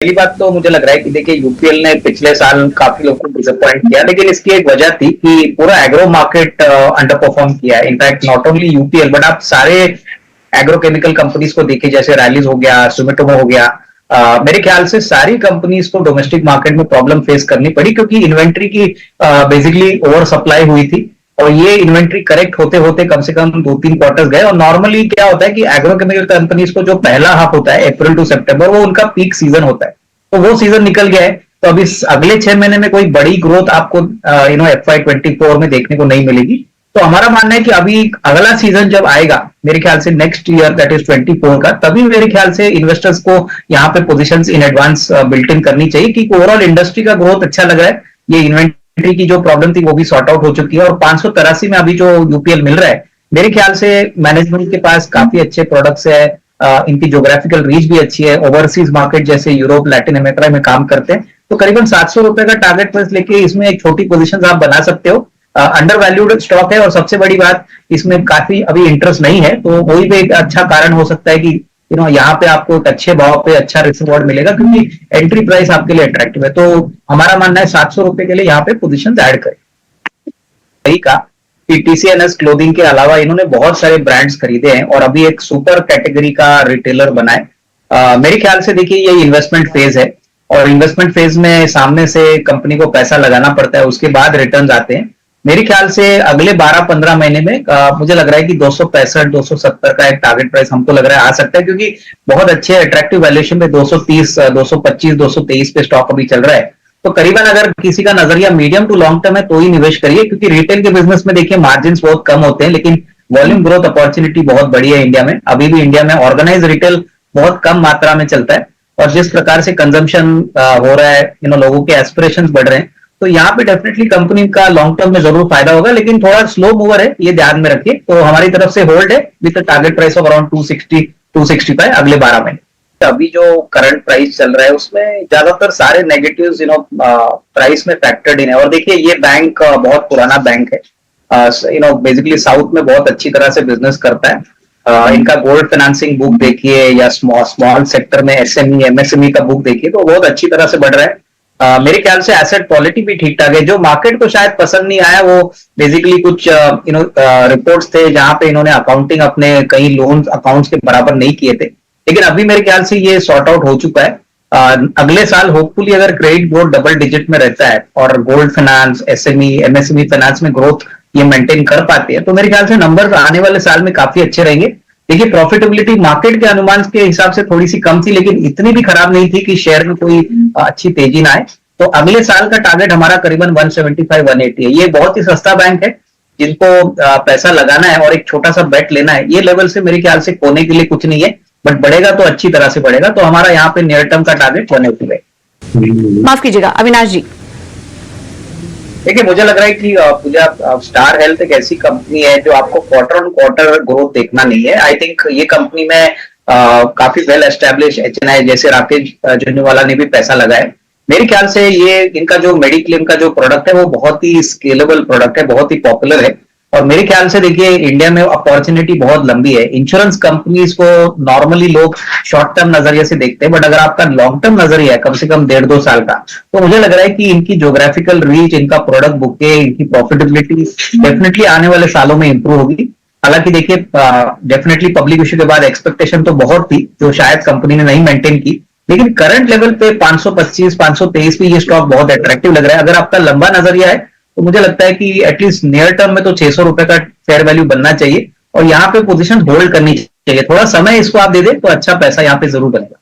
पहली बात तो मुझे लग रहा है कि देखिए यूपीएल ने पिछले साल काफी लोगों को डिसअपॉइंट किया, लेकिन इसकी एक वजह थी कि पूरा एग्रो मार्केट अंडर परफॉर्म किया है। In fact not only UPL but आप सारे एग्रोकेमिकल कंपनीज को देखिए, जैसे रैलीज हो गया, सुमिटोमो हो गया, मेरे ख्याल से सारी कंपनीज को डोमेस्टिक मार्केट में प्रॉब्लम फेस करनी पड़ी क्योंकि इन्वेंट्री की बेसिकली ओवर सप्लाई हुई थी। और ये इन्वेंट्री करेक्ट होते होते कम से कम 2-3 क्वार्टर्स गए। और नॉर्मली क्या होता है कि एग्रोकेमिकल कंपनीज को जो पहला हाफ होता है अप्रैल टू सितंबर, वो उनका पीक सीजन होता है, तो वो सीजन निकल गया है। तो अभी अगले 6 महीने में कोई बड़ी ग्रोथ आपको FY24 में देखने को नहीं मिलेगी। तो हमारा मानना है कि अभी अगला सीजन जब आएगा, मेरे ख्याल से नेक्स्ट ईयर दैट इज 24 का, तभी मेरे ख्याल से इन्वेस्टर्स को यहाँ पे positions in advance built in करनी चाहिए कि ओवरऑल इंडस्ट्री का ग्रोथ अच्छा लग रहा है। ये इन्वेंट्री की जो प्रॉब्लम थी वो भी सॉर्ट आउट हो चुकी है। और 583 में अभी जो यूपीएल मिल रहा है, मेरे ख्याल से मैनेजमेंट के पास काफी अच्छे प्रोडक्ट्स है, इनकी ज्योग्राफिकल रीच भी अच्छी है, ओवरसीज मार्केट जैसे यूरोप, लैटिन अमेरिका में काम करते हैं। तो करीबन 700 रुपए का टारगेट प्राइस लेके इसमें एक छोटी पोजीशन आप बना सकते हो। अंडर वैल्यूड स्टॉक है और सबसे बड़ी बात इसमें काफी अभी इंटरेस्ट नहीं है, तो वही भी एक अच्छा कारण हो सकता है कि यहाँ पे आपको एक अच्छे भाव पे अच्छा रिवॉर्ड मिलेगा क्योंकि एंट्री प्राइस आपके लिए अट्रैक्टिव है। तो हमारा मानना है 700 रुपए के लिए यहाँ पे पोजीशन ऐड करें। सही कहा कि टीसीएनएस क्लोथिंग के अलावा इन्होंने बहुत सारे ब्रांड्स खरीदे हैं और अभी एक सुपर कैटेगरी का रिटेलर बनाए। मेरे ख्याल से देखिए ये इन्वेस्टमेंट फेज है और इन्वेस्टमेंट फेज में सामने से कंपनी को पैसा लगाना पड़ता है, उसके बाद रिटर्न्स आते हैं। मेरे ख्याल से अगले 12-15 महीने में मुझे लग रहा है कि 265-270 का एक टारगेट प्राइस हमको लग रहा है आ सकता है, क्योंकि बहुत अच्छे अट्रैक्टिव वैल्यूएशन पे 230, 225, 223 पे स्टॉक अभी चल रहा है। तो करीबन अगर किसी का नजरिया मीडियम टू लॉन्ग टर्म है तो ही निवेश करिए, क्योंकि रिटेल के बिजनेस में देखिए मार्जिन बहुत कम होते हैं, लेकिन वॉल्यूम ग्रोथ अपॉर्चुनिटी बहुत बड़ी है इंडिया में। अभी भी इंडिया में ऑर्गेनाइज रिटेल बहुत कम मात्रा में चलता है और जिस प्रकार से कंजम्पशन हो रहा है, लोगों के एस्पिरेशंस बढ़ रहे हैं, तो यहाँ पे डेफिनेटली कंपनी का लॉन्ग टर्म में जरूर फायदा होगा, लेकिन थोड़ा स्लो मूवर है, ये ध्यान में रखिए। तो हमारी तरफ से होल्ड है with target price of around 260-265 अगले 12 महीने। अभी जो करंट प्राइस चल रहा है उसमें ज्यादातर सारे नेगेटिव्स प्राइस में फैक्टर्ड इन है। और देखिए ये बैंक बहुत पुराना बैंक है, बेसिकली साउथ में बहुत अच्छी तरह से बिजनेस करता है। इनका गोल्ड फाइनेंसिंग बुक देखिए या स्मॉल सेक्टर में एसएमई एमएसएमई का बुक देखिए तो बहुत अच्छी तरह से बढ़ रहा है। मेरे ख्याल से एसेट क्वालिटी भी ठीक ठाक है। जो मार्केट को शायद पसंद नहीं आया वो बेसिकली कुछ रिपोर्ट्स थे जहां पे इन्होंने अकाउंटिंग अपने कई लोन अकाउंट्स के बराबर नहीं किए थे, लेकिन अभी मेरे ख्याल से ये सॉर्ट आउट हो चुका है। अगले साल होपफुली अगर क्रेडिट ग्रोथ डबल डिजिट में रहता है और gold finance, SME MSME finance में ग्रोथ ये मेंटेन कर पाते हैं, तो मेरे ख्याल से नंबर आने वाले साल में काफी अच्छे रहेंगे। देखिए प्रॉफिटेबिलिटी मार्केट के अनुमान के हिसाब से थोड़ी सी कम थी, लेकिन इतनी भी खराब नहीं थी कि शेयर में कोई अच्छी तेजी ना आए। तो अगले साल का टारगेट हमारा करीबन 175-180 है। ये बहुत ही सस्ता बैंक है, जिनको पैसा लगाना है और एक छोटा सा बेट लेना है, ये लेवल से मेरे ख्याल से कोने के लिए कुछ नहीं है, बट बढ़ेगा तो अच्छी तरह से बढ़ेगा। तो हमारा यहाँ पे नियर टर्म का टारगेट 180 है। माफ कीजिएगा अविनाश जी। देखिए मुझे लग रहा है कि पूजा स्टार हेल्थ एक ऐसी कंपनी है जो आपको क्वार्टर ऑन क्वार्टर ग्रोथ देखना नहीं है। आई थिंक ये कंपनी में काफी वेल एस्टेब्लिश एचएनआई जैसे राकेश झुंझुनवाला ने भी पैसा लगाया। मेरे ख्याल से ये इनका जो मेडिक्लेम का जो प्रोडक्ट है वो बहुत ही स्केलेबल प्रोडक्ट है, बहुत ही पॉपुलर है। और मेरे ख्याल से देखिए इंडिया में अपॉर्चुनिटी बहुत लंबी है। इंश्योरेंस कंपनीज को नॉर्मली लोग शॉर्ट टर्म नजरिए से देखते हैं, बट अगर आपका लॉन्ग टर्म नजरिया है कम से कम 1.5-2 साल का, तो मुझे लग रहा है कि इनकी ज्योग्राफिकल रीच, इनका प्रोडक्ट बुके, इनकी प्रॉफिटेबिलिटी डेफिनेटली आने वाले सालों में इंप्रूव होगी। हालांकि देखिए डेफिनेटली पब्लिक इश्यू के बाद एक्सपेक्टेशन तो बहुत थी जो शायद कंपनी ने नहीं मेंटेन की, लेकिन करंट लेवल पे 525-523 पे ये स्टॉक बहुत अट्रैक्टिव लग रहा है। अगर आपका लंबा नजरिया है तो मुझे लगता है कि एटलीस्ट नियर टर्म में तो 600 रुपए का फेयर वैल्यू बनना चाहिए और यहाँ पे पोजीशन होल्ड करनी चाहिए। थोड़ा समय इसको आप दे दें तो अच्छा पैसा यहाँ पे जरूर बनेगा।